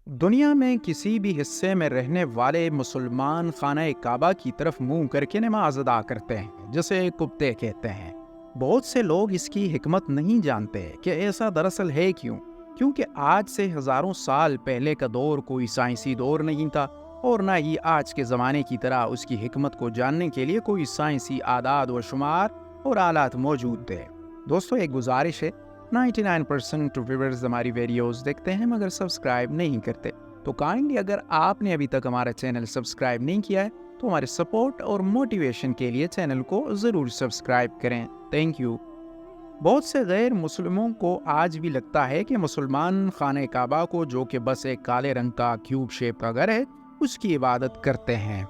دنیا میں کسی بھی حصے میں رہنے والے مسلمان خانہ کعبہ کی طرف منہ کر کے نماز ادا کرتے ہیں، جسے کبتے کہتے ہیں۔ بہت سے لوگ اس کی حکمت نہیں جانتے کہ ایسا دراصل ہے کیوں، کیونکہ آج سے ہزاروں سال پہلے کا دور کوئی سائنسی دور نہیں تھا، اور نہ ہی آج کے زمانے کی طرح اس کی حکمت کو جاننے کے لیے کوئی سائنسی اعداد و شمار اور آلات موجود تھے۔ دوستو، ایک گزارش ہے، 99% ویورز ہماری ویڈیوز دیکھتے ہیں مگر سبسکرائب نہیں کرتے، تو کائنڈلی اگر آپ نے ابھی تک ہمارا چینل سبسکرائب نہیں کیا ہے تو ہمارے سپورٹ اور موٹیویشن کے لیے چینل کو ضرور سبسکرائب کریں۔ Thank you. بہت سے غیر مسلموں کو آج بھی لگتا ہے کہ مسلمان خانہ کعبہ کو، جو کہ بس ایک کالے رنگ کا کیوب شیپ کا گھر ہے، اس کی عبادت کرتے ہیں۔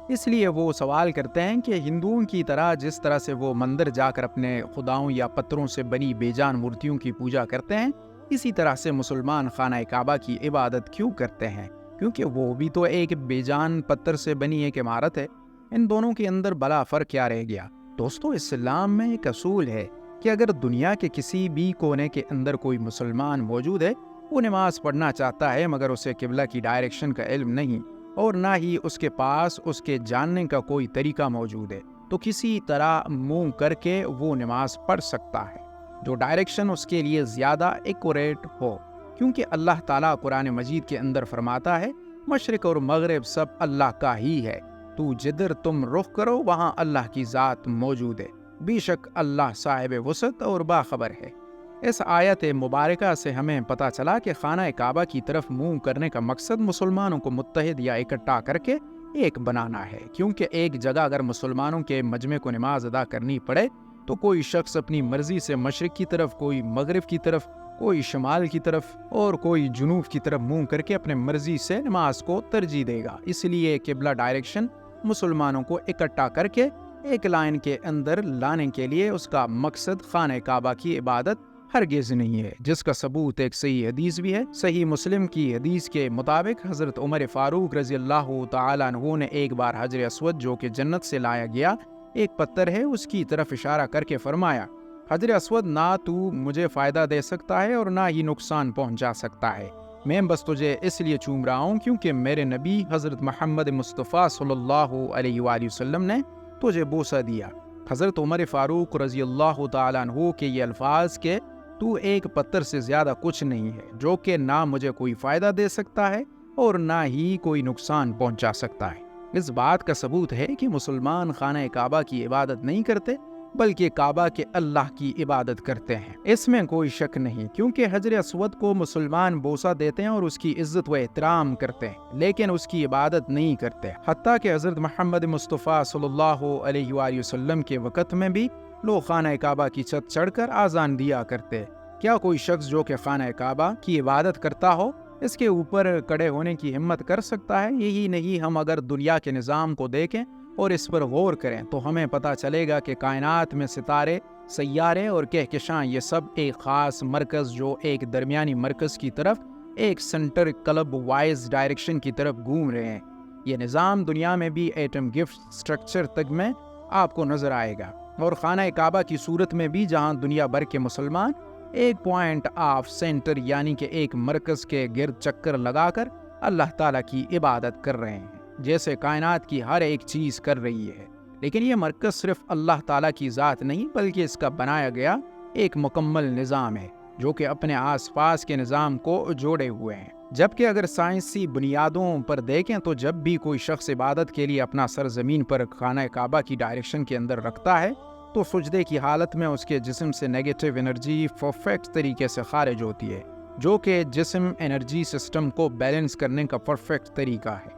اس لیے وہ سوال کرتے ہیں کہ ہندوؤں کی طرح جس طرح سے وہ مندر جا کر اپنے خداؤں یا پتھروں سے بنی بے جان مورتیوں کی پوجا کرتے ہیں، اسی طرح سے مسلمان خانہ کعبہ کی عبادت کیوں کرتے ہیں؟ کیونکہ وہ بھی تو ایک بے جان پتھر سے بنی ایک عمارت ہے۔ ان دونوں کے اندر بلا فرق کیا رہ گیا؟ دوستو، اسلام میں ایک اصول ہے کہ اگر دنیا کے کسی بھی کونے کے اندر کوئی مسلمان موجود ہے، وہ نماز پڑھنا چاہتا ہے مگر اسے قبلہ کی ڈائریکشن کا علم نہیں، اور نہ ہی اس کے پاس اس کے جاننے کا کوئی طریقہ موجود ہے، تو کسی طرح منہ کر کے وہ نماز پڑھ سکتا ہے جو ڈائریکشن اس کے لیے زیادہ ایکوریٹ ہو، کیونکہ اللہ تعالیٰ قرآن مجید کے اندر فرماتا ہے، مشرق اور مغرب سب اللہ کا ہی ہے، تو جدھر تم رخ کرو وہاں اللہ کی ذات موجود ہے، بے شک اللہ صاحب وسعت اور باخبر ہے۔ اس آیت مبارکہ سے ہمیں پتہ چلا کہ خانہ کعبہ کی طرف منہ کرنے کا مقصد مسلمانوں کو متحد یا اکٹھا کر کے ایک بنانا ہے، کیونکہ ایک جگہ اگر مسلمانوں کے مجمع کو نماز ادا کرنی پڑے تو کوئی شخص اپنی مرضی سے مشرق کی طرف، کوئی مغرب کی طرف، کوئی شمال کی طرف اور کوئی جنوب کی طرف منہ کر کے اپنے مرضی سے نماز کو ترجیح دے گا۔ اس لیے قبلہ ڈائریکشن مسلمانوں کو اکٹھا کر کے ایک لائن کے اندر لانے کے لیے اس کا مقصد خانہ کعبہ کی عبادت ہرگز نہیں ہے، جس کا ثبوت ایک صحیح حدیث بھی ہے۔ صحیح مسلم کی حدیث کے مطابق حضرت عمر فاروق رضی اللہ تعالیٰ عنہ نے ایک بار حجر اسود، جو کہ جنت سے لایا گیا ایک پتھر ہے، اس کی طرف اشارہ کر کے فرمایا، حجر اسود، نہ تو مجھے فائدہ دے سکتا ہے اور نہ ہی نقصان پہنچا سکتا ہے، میں بس تجھے اس لیے چوم رہا ہوں کیونکہ میرے نبی حضرت محمد مصطفیٰ صلی اللہ علیہ وآلہ وسلم نے تجھے بوسہ دیا۔ حضرت عمر فاروق رضی اللہ تعالیٰ عنہ کے یہ الفاظ کہ تو ایک پتھر سے زیادہ کچھ نہیں ہے، جو کہ نہ مجھے کوئی فائدہ دے سکتا ہے اور نہ ہی کوئی نقصان پہنچا سکتا ہے، اس بات کا ثبوت ہے کہ مسلمان خانہ کعبہ کی عبادت نہیں کرتے بلکہ کعبہ کے اللہ کی عبادت کرتے ہیں۔ اس میں کوئی شک نہیں، کیونکہ حجر اسود کو مسلمان بوسہ دیتے ہیں اور اس کی عزت و احترام کرتے ہیں، لیکن اس کی عبادت نہیں کرتے۔ حتیٰ کہ حضرت محمد مصطفیٰ صلی اللہ علیہ وآلہ وسلم کے وقت میں بھی لوگ خانہ کعبہ کی چھت چڑھ کر آذان دیا کرتے۔ کیا کوئی شخص جو کہ خانہ کعبہ کی عبادت کرتا ہو اس کے اوپر کھڑے ہونے کی ہمت کر سکتا ہے؟ یہی نہیں، ہم اگر دنیا کے نظام کو دیکھیں اور اس پر غور کریں تو ہمیں پتہ چلے گا کہ کائنات میں ستارے، سیارے اور کہکشاں، یہ سب ایک خاص مرکز، جو ایک درمیانی مرکز کی طرف، ایک سنٹر کلب وائز ڈائریکشن کی طرف گھوم رہے ہیں۔ یہ نظام دنیا میں بھی ایٹم گفٹ سٹرکچر تک میں آپ کو نظر آئے گا، اور خانہ کعبہ کی صورت میں بھی، جہاں دنیا بھر کے مسلمان ایک پوائنٹ آف سینٹر یعنی کہ ایک مرکز کے گرد چکر لگا کر اللہ تعالیٰ کی عبادت کر رہے ہیں، جیسے کائنات کی ہر ایک چیز کر رہی ہے۔ لیکن یہ مرکز صرف اللہ تعالیٰ کی ذات نہیں بلکہ اس کا بنایا گیا ایک مکمل نظام ہے، جو کہ اپنے آس پاس کے نظام کو جوڑے ہوئے ہیں۔ جبکہ اگر سائنسی بنیادوں پر دیکھیں تو جب بھی کوئی شخص عبادت کے لیے اپنا سر زمین پر خانہ کعبہ کی ڈائریکشن کے اندر رکھتا ہے تو سجدے کی حالت میں اس کے جسم سے نیگیٹو انرجی پرفیکٹ طریقے سے خارج ہوتی ہے، جو کہ جسم انرجی سسٹم کو بیلنس کرنے کا پرفیکٹ طریقہ ہے۔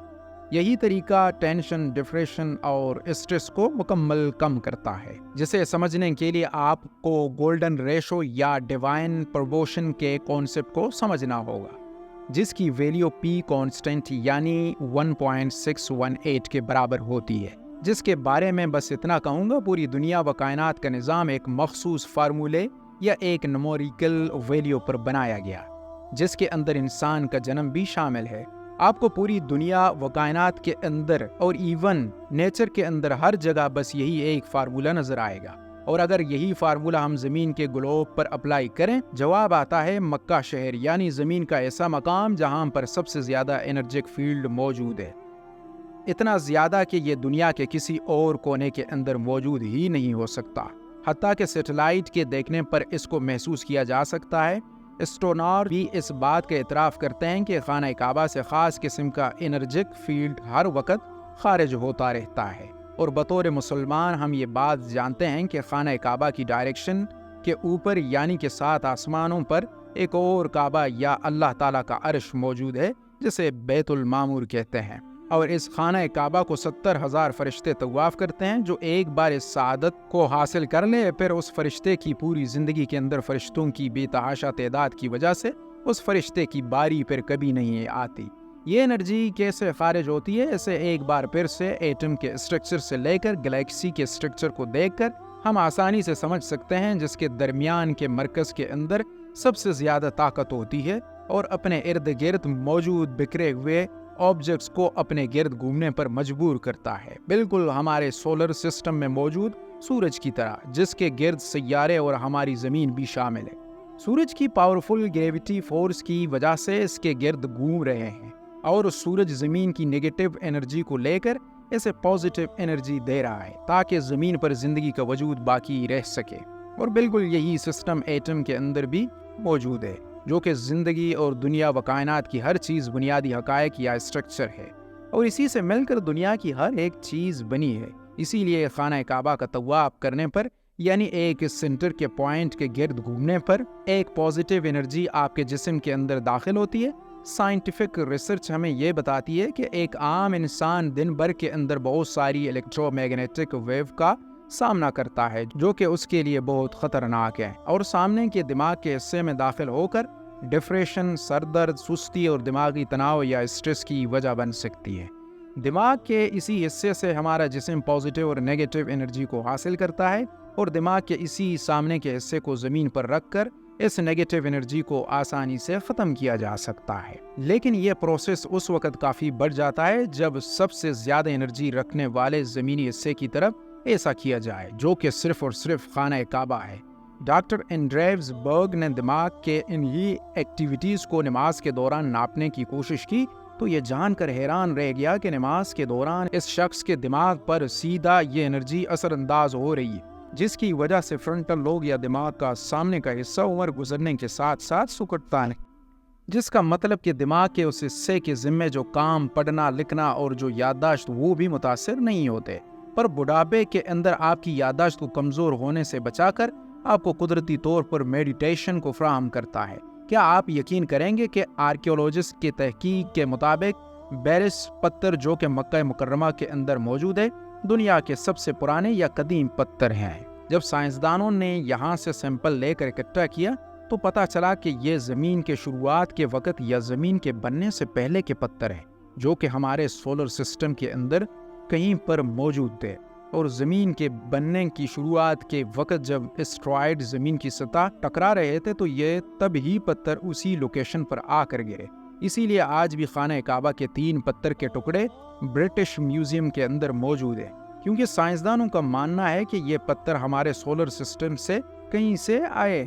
یہی طریقہ ٹینشن، ڈپریشن اور اسٹریس کو مکمل کم کرتا ہے، جسے سمجھنے کے لیے آپ کو گولڈن ریشو یا ڈیوائن پروپورشن کے کانسیپٹ کو سمجھنا ہوگا، جس کی ویلیو پی کانسٹنٹ یعنی 1.618 کے برابر ہوتی ہے، جس کے بارے میں بس اتنا کہوں گا، پوری دنیا و کائنات کا نظام ایک مخصوص فارمولے یا ایک نومیریکل ویلیو پر بنایا گیا، جس کے اندر انسان کا جنم بھی شامل ہے۔ آپ کو پوری دنیا و کائنات کے اندر اور ایون نیچر کے اندر ہر جگہ بس یہی ایک فارمولہ نظر آئے گا، اور اگر یہی فارمولہ ہم زمین کے گلوب پر اپلائی کریں، جواب آتا ہے مکہ شہر، یعنی زمین کا ایسا مقام جہاں پر سب سے زیادہ انرجک فیلڈ موجود ہے، اتنا زیادہ کہ یہ دنیا کے کسی اور کونے کے اندر موجود ہی نہیں ہو سکتا۔ حتیٰ کہ سیٹلائٹ کے دیکھنے پر اس کو محسوس کیا جا سکتا ہے۔ اسٹرونار بھی اس بات کا اعتراف کرتے ہیں کہ خانہ کعبہ سے خاص قسم کا انرجک فیلڈ ہر وقت خارج ہوتا رہتا ہے، اور بطور مسلمان ہم یہ بات جانتے ہیں کہ خانہ کعبہ کی ڈائریکشن کے اوپر یعنی کہ 7 آسمانوں پر ایک اور کعبہ یا اللہ تعالیٰ کا عرش موجود ہے جسے بیت المعمور کہتے ہیں، اور اس خانہ کعبہ کو 70,000 فرشتے طواف کرتے ہیں۔ جو ایک بار اس سعادت کو حاصل کر لے، پھر اس فرشتے کی پوری زندگی کے اندر فرشتوں کی بے تحاشا تعداد کی وجہ سے اس فرشتے کی باری پھر کبھی نہیں آتی۔ یہ انرجی کیسے خارج ہوتی ہے، اسے ایک بار پھر سے ایٹم کے اسٹرکچر سے لے کر گلیکسی کے اسٹرکچر کو دیکھ کر ہم آسانی سے سمجھ سکتے ہیں، جس کے درمیان کے مرکز کے اندر سب سے زیادہ طاقت ہوتی ہے اور اپنے ارد گرد موجود بکھرے ہوئے آبجیکٹس کو اپنے گرد گھومنے پر مجبور کرتا ہے، بالکل ہمارے سولر سسٹم میں موجود سورج کی طرح، جس کے گرد سیارے اور ہماری زمین بھی شامل ہے۔ سورج کی پاورفل گریویٹی فورس کی وجہ سے اس کے گرد گھوم رہے ہیں، اور سورج زمین کی نیگیٹو انرجی کو لے کر اسے پازیٹیو انرجی دے رہا ہے تاکہ زمین پر زندگی کا وجود باقی رہ سکے، اور بالکل یہی سسٹم ایٹم کے اندر بھی موجود ہے، جو کہ زندگی اور دنیا و کائنات کی ہر چیز بنیادی حقائق یا اسٹرکچر ہے، اور اسی سے مل کر دنیا کی ہر ایک چیز بنی ہے۔ اسی لیے خانہ کعبہ کا طواف کرنے پر، یعنی ایک سینٹر کے پوائنٹ کے گرد گھومنے پر، ایک پازیٹیو انرجی آپ کے جسم کے اندر داخل ہوتی ہے۔ سائنٹیفک ریسرچ ہمیں یہ بتاتی ہے کہ ایک عام انسان دن بھر کے اندر بہت ساری الیکٹرو میگنیٹک ویو کا سامنا کرتا ہے، جو کہ اس کے لیے بہت خطرناک ہے، اور سامنے کے دماغ کے حصے میں داخل ہو کر ڈپریشن، سر درد، سستی اور دماغی تناؤ یا اسٹریس کی وجہ بن سکتی ہے۔ دماغ کے اسی حصے سے ہمارا جسم پازیٹیو اور نیگیٹو انرجی کو حاصل کرتا ہے، اور دماغ کے اسی سامنے کے حصے کو زمین پر رکھ کر اس نیگیٹو انرجی کو آسانی سے ختم کیا جا سکتا ہے۔ لیکن یہ پروسیس اس وقت کافی بڑھ جاتا ہے جب سب سے زیادہ انرجی رکھنے والے زمینی حصے کی طرف ایسا کیا جائے، جو کہ صرف اور صرف خانہ کعبہ ہے۔ ڈاکٹر اینڈریوز برگ نے دماغ کے انہی ایکٹیویٹیز کو نماز کے دوران ناپنے کی کوشش کی، تو یہ جان کر حیران رہ گیا کہ نماز کے دوران اس شخص کے دماغ پر سیدھا یہ انرجی اثر انداز ہو رہی ہے، جس کی وجہ سے فرنٹل لوب یا دماغ کا سامنے کا حصہ عمر گزرنے کے ساتھ ساتھ سکڑتا ہے، جس کا مطلب کہ دماغ کے اس حصے کے ذمے جو کام، پڑھنا، لکھنا اور جو یادداشت، وہ بھی متاثر نہیں ہوتے۔ پر بڑھاپے کے اندر آپ کی یادداشت کو کمزور ہونے سے بچا کر آپ کو قدرتی طور پر میڈیٹیشن کو فراہم کرتا ہے۔ کیا آپ یقین کریں گے کہ آرکیولوجسٹ کی تحقیق کے مطابق بیرس پتھر، جو کہ مکہ مکرمہ کے اندر موجود ہے، دنیا کے سب سے پرانے یا قدیم پتھر ہیں۔ جب سائنسدانوں نے یہاں سے سیمپل لے کر اکٹھا کیا تو پتہ چلا کہ یہ زمین کے شروعات کے وقت یا زمین کے بننے سے پہلے کے پتھر ہیں، جو کہ ہمارے سولر سسٹم کے اندر کہیں پر موجود تھے، اور زمین کے بننے کی شروعات کے وقت جب اسٹرائڈ زمین کی سطح ٹکرا رہے تھے تو یہ تب ہی پتھر اسی لوکیشن پر آ کر گرے۔ اسی لیے آج بھی خانہ کعبہ کے 3 پتھر کے ٹکڑے برٹش میوزیم کے اندر موجود ہیں، کیونکہ سائنسدانوں کا ماننا ہے کہ یہ پتھر ہمارے سولر سسٹم سے کہیں سے آئے،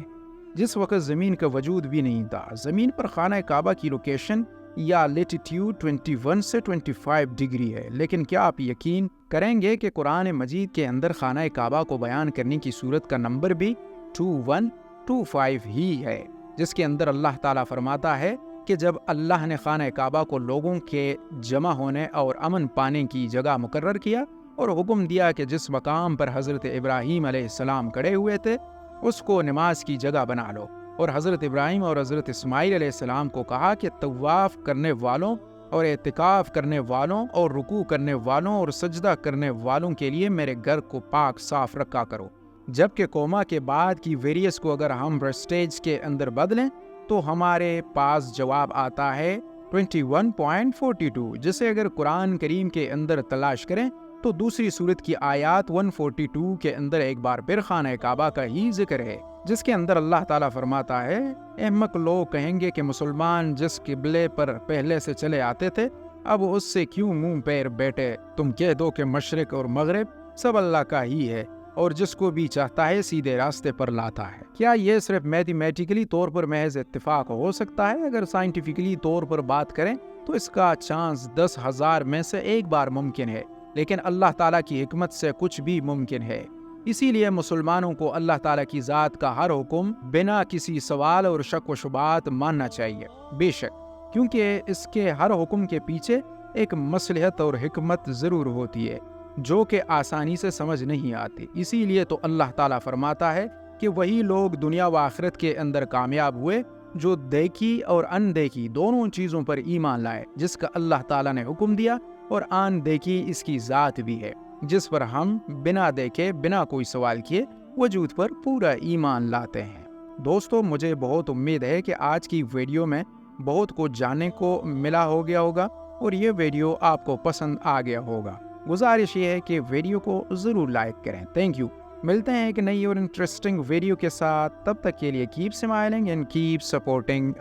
جس وقت زمین کا وجود بھی نہیں تھا۔ زمین پر خانہ کعبہ کی لوکیشن یا لیٹیٹیوڈ 21 سے 25 ڈگری ہے، لیکن کیا آپ یقین کریں گے کہ قرآن مجید کے اندر خانہ کعبہ کو بیان کرنے کی صورت کا نمبر بھی 2125 ہی ہے، جس کے اندر اللہ تعالیٰ فرماتا ہے کہ جب اللہ نے خانہ کعبہ کو لوگوں کے جمع ہونے اور امن پانے کی جگہ مقرر کیا اور حکم دیا کہ جس مقام پر حضرت ابراہیم علیہ السلام کھڑے ہوئے تھے اس کو نماز کی جگہ بنا لو، اور حضرت ابراہیم اور حضرت اسماعیل علیہ السلام کو کہا کہ طواف کرنے والوں اور اعتکاف کرنے والوں اور رکوع کرنے والوں اور سجدہ کرنے والوں کے لیے میرے گھر کو پاک صاف رکھا کرو۔ جبکہ کوما کے بعد کی ویریس کو اگر ہم پرسٹیج کے اندر بدلیں تو ہمارے پاس جواب آتا ہے 21.42، جسے اگر قرآن کریم کے اندر تلاش کریں تو دوسری سورت کی آیات 142 کے اندر ایک بار پھر خانہ کعبہ کا ہی ذکر ہے، جس کے اندر اللہ تعالیٰ فرماتا ہے، احمق لوگ کہیں گے کہ مسلمان جس قبلے پر پہلے سے چلے آتے تھے اب اس سے کیوں منہ پیر بیٹھے؟ تم کہہ دو کہ مشرق اور مغرب سب اللہ کا ہی ہے، اور جس کو بھی چاہتا ہے سیدھے راستے پر لاتا ہے۔ کیا یہ صرف میتھمیٹیکلی طور پر محض اتفاق ہو سکتا ہے؟ اگر سائنٹیفکلی طور پر بات کریں تو اس کا چانس 10,000 میں سے ایک بار ممکن ہے، لیکن اللہ تعالیٰ کی حکمت سے کچھ بھی ممکن ہے۔ اسی لیے مسلمانوں کو اللہ تعالیٰ کی ذات کا ہر حکم بنا کسی سوال اور شک و شبہات ماننا چاہیے، بے شک، کیونکہ اس کے ہر حکم کے پیچھے ایک مصلحت اور حکمت ضرور ہوتی ہے جو کہ آسانی سے سمجھ نہیں آتی۔ اسی لیے تو اللہ تعالیٰ فرماتا ہے کہ وہی لوگ دنیا و آخرت کے اندر کامیاب ہوئے جو دیکھی اور ان دیکھی دونوں چیزوں پر ایمان لائے، جس کا اللہ تعالیٰ نے حکم دیا، اور ان دیکھی اس کی ذات بھی ہے جس پر ہم بنا دیکھے بنا کوئی سوال کیے وجود پر پورا ایمان لاتے ہیں۔ دوستو، مجھے بہت امید ہے کہ آج کی ویڈیو میں بہت کچھ جاننے کو ملا ہو گیا ہوگا اور یہ ویڈیو آپ کو پسند آ گیا ہوگا۔ گزارش یہ ہے کہ ویڈیو کو ضرور لائک کریں۔ Thank you. ملتے ہیں ایک نئی اور انٹرسٹنگ ویڈیو کے ساتھ، تب تک کے لیے keep smiling and keep supporting